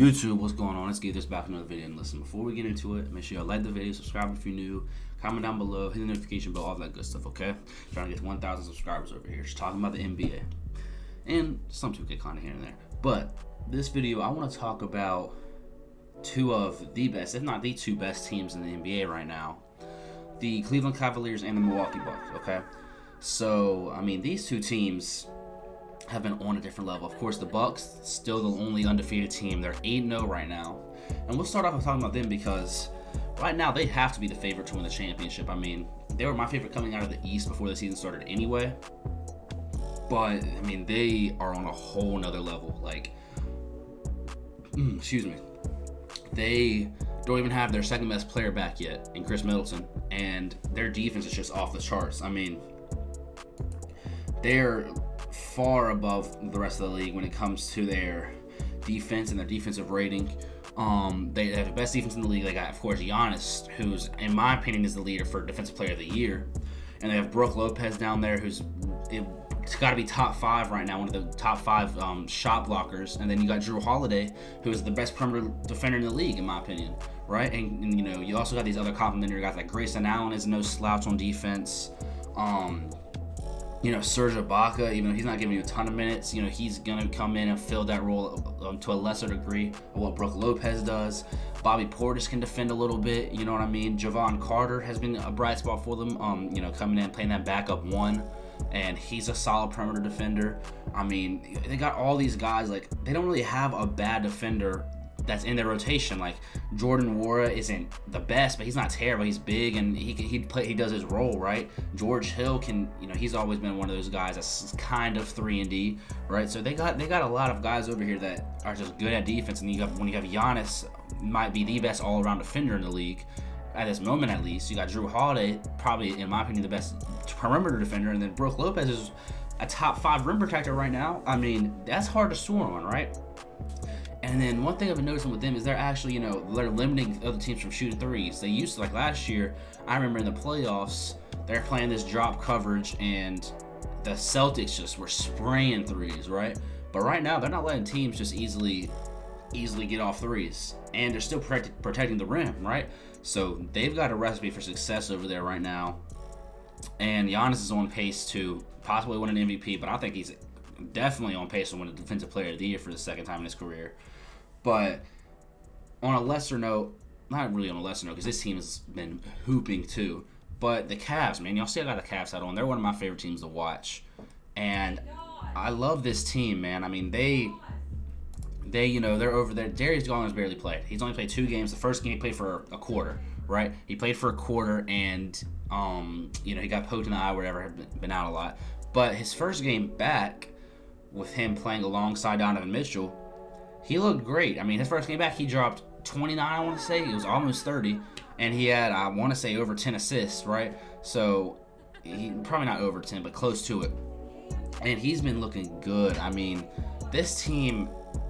YouTube, what's going on? Let's get this back to another video and listen. Before we get into it, make sure you like the video, subscribe if you're new, comment down below, hit the notification bell, all that good stuff, okay? Trying to get to 1,000 subscribers over here. Just talking about the NBA. And some 2K content here and there. But this video, I want to talk about two of the best, if not the two best teams in the NBA right now. The Cleveland Cavaliers and the Milwaukee Bucks, okay? So, I mean, these two teams have been on a different level. Of course, the Bucks, still the only undefeated team. They're 8-0 right now. And we'll start off with talking about them because right now they have to be the favorite to win the championship. I mean, they were my favorite coming out of the East before the season started anyway. But, I mean, they are on a whole nother level. Like, excuse me. They don't even have their second best player back yet in Chris Middleton. And their defense is just off the charts. I mean, they're far above the rest of the league when it comes to their defense and their defensive rating. They have the best defense in the league. They got, of course, Giannis, who's, in my opinion, is the leader for Defensive Player of the Year. And they have Brook Lopez down there, who's it's got to be top 5 right now, one of the top 5 shot blockers. And then you got Jrue Holiday, who is the best perimeter defender in the league, in my opinion, right? And you know, you also got these other complimentary guys like Grayson Allen is no slouch on defense. You know, Serge Ibaka, even though he's not giving you a ton of minutes, you know, he's going to come in and fill that role to a lesser degree of what Brook Lopez does. Bobby Portis can defend a little bit, you know what I mean? Javon Carter has been a bright spot for them, you know, coming in, playing that backup one, and he's a solid perimeter defender. I mean, they got all these guys, like, they don't really have a bad defender that's in their rotation. Like, Jordan Nwora isn't the best, but he's not terrible. He's big and he does his role, right? George Hill can, you know, he's always been one of those guys that's kind of 3-and-D, right? So they got a lot of guys over here that are just good at defense. And when you have Giannis, might be the best all-around defender in the league at this moment, at least. You got Jrue Holiday, probably in my opinion the best perimeter defender, and then Brook Lopez is a top 5 rim protector right now. I mean, that's hard to score on, right? And then one thing I've been noticing with them is they're actually, you know, they're limiting other teams from shooting threes. They used to, like last year, I remember in the playoffs, they're playing this drop coverage and the Celtics just were spraying threes, right? But right now, they're not letting teams just easily get off threes. And they're still protecting the rim, right? So they've got a recipe for success over there right now. And Giannis is on pace to possibly win an MVP, but I think he's definitely on pace to win a Defensive Player of the Year for the second time in his career. But on a lesser note, not really on a lesser note, because this team has been hooping too, but the Cavs, man, y'all see I got the Cavs hat on. They're one of my favorite teams to watch. And I love this team, man. I mean, they you know, they're over there. Darius Garland's barely played. He's only played 2 games. The first game he played for a quarter, right? He played for a quarter and, you know, he got poked in the eye or whatever, had been out a lot. But his first game back with him playing alongside Donovan Mitchell, he looked great. I mean, his first game back, he dropped 29, I want to say. It was almost 30. And he had, I want to say, over 10 assists, right? So, he probably not over 10, but close to it. And he's been looking good. I mean, this team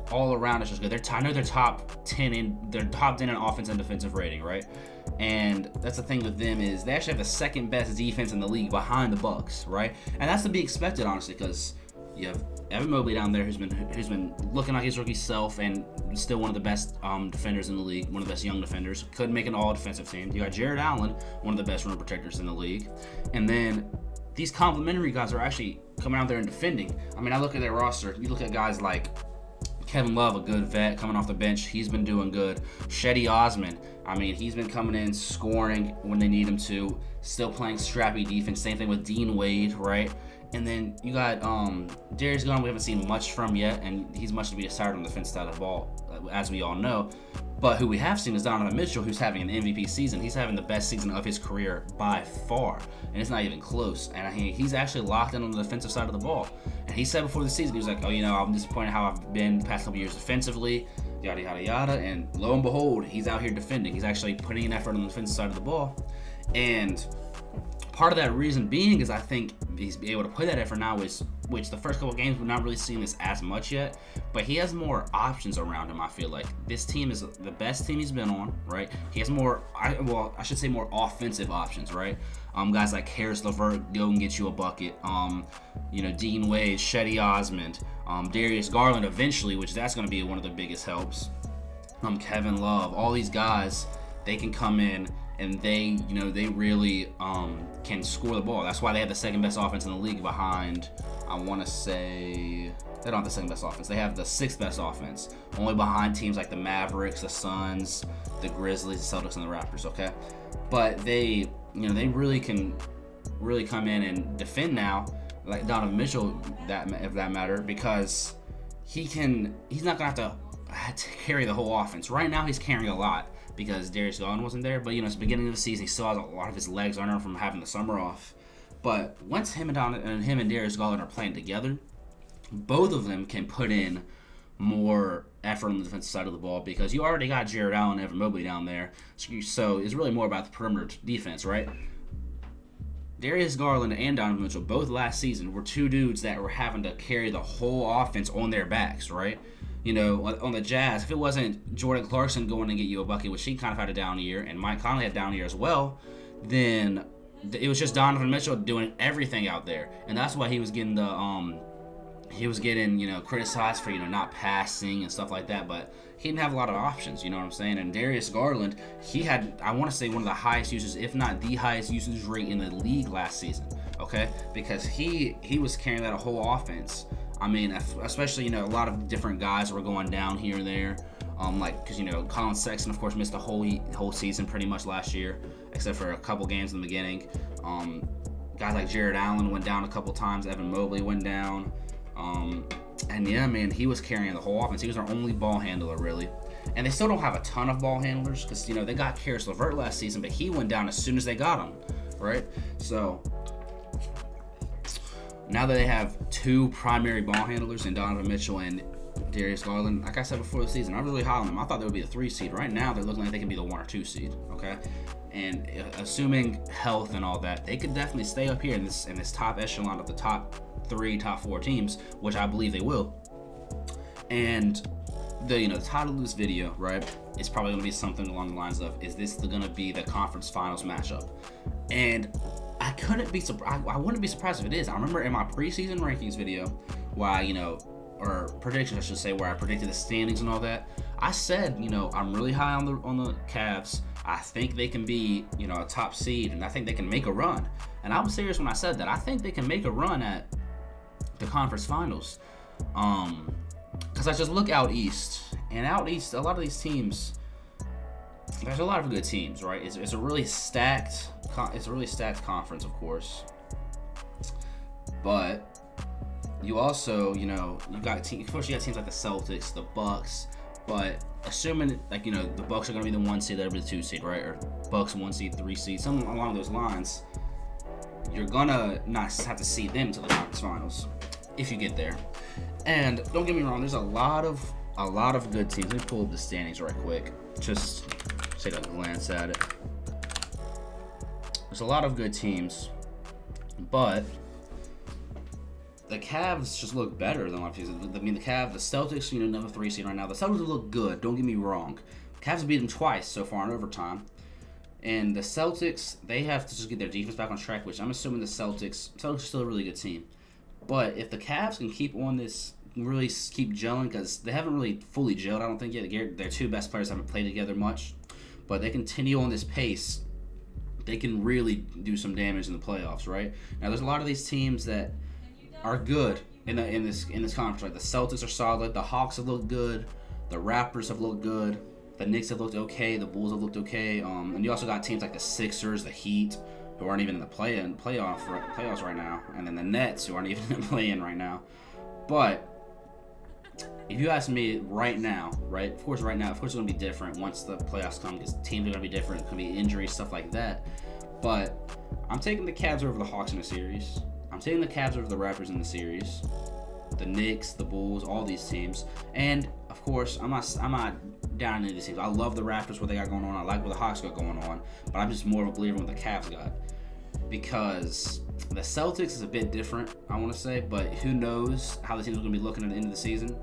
all around is just good. I know they're top 10 in offense and defensive rating, right? And that's the thing with them is they actually have the second best defense in the league behind the Bucks, right? And that's to be expected, honestly, because you have Evan Mobley down there who's been looking like his rookie self and still one of the best defenders in the league, one of the best young defenders. Could make an all-defensive team. You got Jared Allen, one of the best rim protectors in the league. And then these complimentary guys are actually coming out there and defending. I mean, I look at their roster. You look at guys like Kevin Love, a good vet coming off the bench. He's been doing good. Shetty Osman, I mean, he's been coming in, scoring when they need him to, still playing scrappy defense. Same thing with Dean Wade, right? And then you got Darius Garland, we haven't seen much from yet, and he's much to be desired on the defensive side of the ball, as we all know. But who we have seen is Donovan Mitchell, who's having an MVP season. He's having the best season of his career by far, and it's not even close. And he's actually locked in on the defensive side of the ball. And he said before the season, he was like, oh, you know, I'm disappointed how I've been the past couple years defensively, yada, yada, yada. And lo and behold, he's out here defending. He's actually putting an effort on the defensive side of the ball. And part of that reason being is I think he's able to put that effort now, which the first couple of games we're not really seeing this as much yet, but he has more options around him. I feel like this team is the best team he's been on, right? He has more, I should say more offensive options, right? Guys like Karis LeVert go and get you a bucket. You know, Dean Wade, Shetty Osman, Darius Garland eventually, which that's going to be one of the biggest helps. Kevin Love, all these guys, they can come in and they really can score the ball. That's why they have the second best offense in the league behind, I want to say, they don't have the second best offense. They have the sixth best offense, only behind teams like the Mavericks, the Suns, the Grizzlies, the Celtics, and the Raptors. Okay, but they really can come in and defend now, like Donovan Mitchell, if that matter, because he's not gonna have to carry the whole offense. Right now, he's carrying a lot because Darius Garland wasn't there. But it's the beginning of the season. He still has a lot of his legs under him from having the summer off. But once him and Darius Garland are playing together, both of them can put in more effort on the defensive side of the ball because you already got Jared Allen and Evan Mobley down there. So it's really more about the perimeter defense, right? Darius Garland and Donovan Mitchell, both last season, were two dudes that were having to carry the whole offense on their backs, right? On the Jazz, if it wasn't Jordan Clarkson going to get you a bucket, which he kind of had a down year, and Mike Conley had a down year as well, then it was just Donovan Mitchell doing everything out there. And that's why he was getting criticized for, not passing and stuff like that, but he didn't have a lot of options, you know what I'm saying? And Darius Garland, he had, I want to say, one of the highest uses, if not the highest usage rate in the league last season, okay? Because he was carrying that whole offense. I mean, especially, a lot of different guys were going down here and there, because, Colin Sexton, of course, missed the whole season pretty much last year, except for a couple games in the beginning. Guys like Jared Allen went down a couple times. Evan Mobley went down. And yeah, man, he was carrying the whole offense. He was our only ball handler, really. And they still don't have a ton of ball handlers because, they got Karis LeVert last season, but he went down as soon as they got him, right? So now that they have two primary ball handlers in Donovan Mitchell and Darius Garland, like I said before the season, I'm really high on them. I thought they would be the 3 seed. Right now, they're looking like they can be the 1 or 2 seed, okay? And assuming health and all that, they could definitely stay up here in this top echelon of the top 3, top 4 teams, which I believe they will. And the title of this video, right, is probably going to be something along the lines of, is this going to be the conference finals matchup? And I wouldn't be surprised if it is. I remember in my preseason rankings video, where or predictions, I should say, where I predicted the standings and all that, I said, I'm really high on the Cavs. I think they can be, a top seed, and I think they can make a run. And I was serious when I said that. I think they can make a run at the conference finals. Because I just look out east, and out east, a lot of these teams, there's a lot of good teams, right? It's a really stacked conference, of course. But you also, you got teams. Of course, you got teams like the Celtics, the Bucks. But assuming, the Bucks are going to be the 1 seed, they'll be the 2 seed, right? Or Bucks 1 seed, 3 seed, something along those lines. You're gonna not have to see them to the conference finals if you get there. And don't get me wrong, there's a lot of good teams. Let me pull up the standings right quick. Just take a glance at it. There's a lot of good teams, but the Cavs just look better than a lot of teams. I mean, the Celtics, number 3 seed right now. The Celtics look good. Don't get me wrong. Cavs beat them twice so far in overtime. And the Celtics, they have to just get their defense back on track, which I'm assuming the Celtics are still a really good team. But if the Cavs can keep on this, really keep gelling, because they haven't really fully gelled, I don't think yet. Their 2 best players haven't played together much. But they continue on this pace, they can really do some damage in the playoffs, right? Now, there's a lot of these teams that are good in this conference. Like the Celtics are solid, the Hawks have looked good, the Raptors have looked good, the Knicks have looked okay, the Bulls have looked okay, and you also got teams like the Sixers, the Heat, who aren't even in the playoffs right now, and then the Nets, who aren't even in the play-in right now. But if you ask me right now, right? Of course, it's going to be different once the playoffs come, because teams are going to be different. It's going to be injuries, stuff like that. But I'm taking the Cavs over the Hawks in the series. I'm taking the Cavs over the Raptors in the series. The Knicks, the Bulls, all these teams. And, of course, I'm not down into these teams. I love the Raptors, what they got going on. I like what the Hawks got going on. But I'm just more of a believer in what the Cavs got. Because the Celtics is a bit different, I want to say. But who knows how the teams are going to be looking at the end of the season.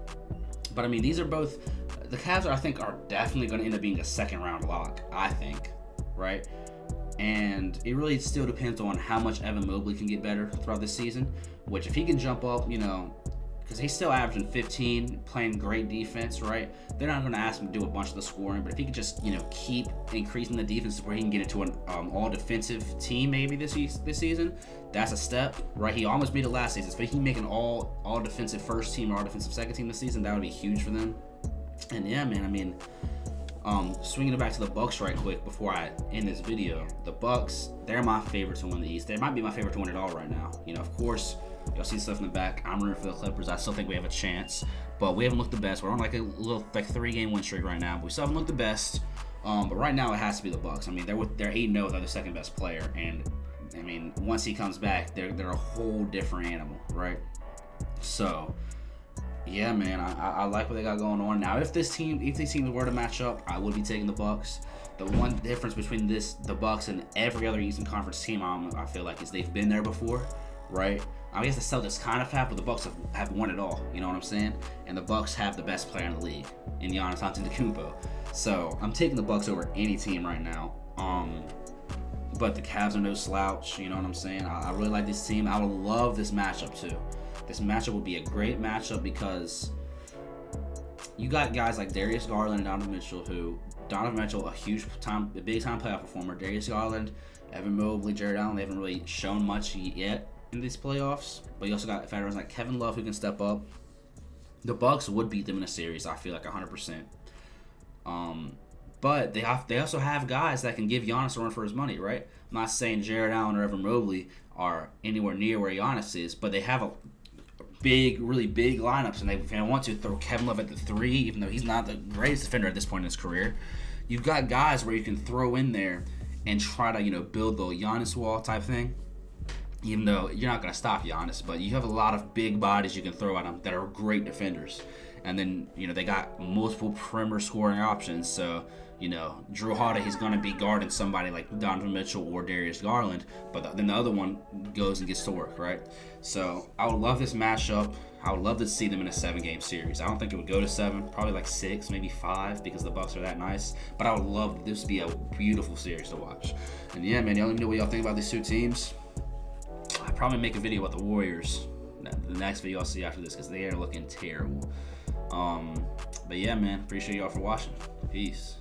But, I mean, these are both... The Cavs, I think, are definitely going to end up being a second-round lock, I think. Right? And it really still depends on how much Evan Mobley can get better throughout this season. Which, if he can jump up, because he's still averaging 15, playing great defense, right? They're not going to ask him to do a bunch of the scoring, but if he could just, keep increasing the defense where he can get into an all-defensive team maybe this season, that's a step, right? He almost made it last season. So if he can make an all-defensive first team or all-defensive second team this season, that would be huge for them. And yeah, man, I mean, swinging it back to the Bucks right quick before I end this video. The Bucks, they're my favorite to win the East. They might be my favorite to win it all right now. Of course, y'all see stuff in the back. I'm rooting for the Clippers. I still think we have a chance, but we haven't looked the best. We're on like a little 3-game win streak right now, but we still haven't looked the best. But right now it has to be the Bucks. I mean, they're 8-0. They're the second best player, and I mean, once he comes back, they're a whole different animal, right? So, yeah, man, I like what they got going on. Now, if these teams were to match up, I would be taking the Bucks. The one difference between the Bucks and every other Eastern Conference team, I feel like, is they've been there before, right? I guess the Celtics kind of have, but the Bucks have won it all. You know what I'm saying? And the Bucks have the best player in the league, in Giannis Antetokounmpo. So I'm taking the Bucks over any team right now. But the Cavs are no slouch. You know what I'm saying? I really like this team. I would love this matchup too. This matchup would be a great matchup because you got guys like Darius Garland and Donovan Mitchell, a big time playoff performer. Darius Garland, Evan Mobley, Jared Allen, they haven't really shown much yet in these playoffs. But you also got veterans like Kevin Love who can step up. The Bucks would beat them in a series, I feel like 100%. But they also have guys that can give Giannis a run for his money, right? I'm not saying Jared Allen or Evan Mobley are anywhere near where Giannis is, but they have a really big lineups, and they want to throw Kevin Love at the 3, even though he's not the greatest defender at this point in his career. You've got guys where you can throw in there and try to, build the Giannis wall type thing, even though you're not going to stop Giannis, but you have a lot of big bodies you can throw at him that are great defenders. And then, they got multiple perimeter scoring options, so Drew Holiday, he's going to be guarding somebody like Donovan Mitchell or Darius Garland, but then the other one goes and gets to work, right? So I would love this matchup. I would love to see them in a 7-game series. I don't think it would go to 7, probably like 6, maybe 5, because the Bucks are that nice. But I would love this to be a beautiful series to watch. And yeah, man, y'all let me know what y'all think about these two teams. I'll probably make a video about the Warriors, the next video I'll see after this, because they are looking terrible. But yeah, man, appreciate y'all for watching. Peace.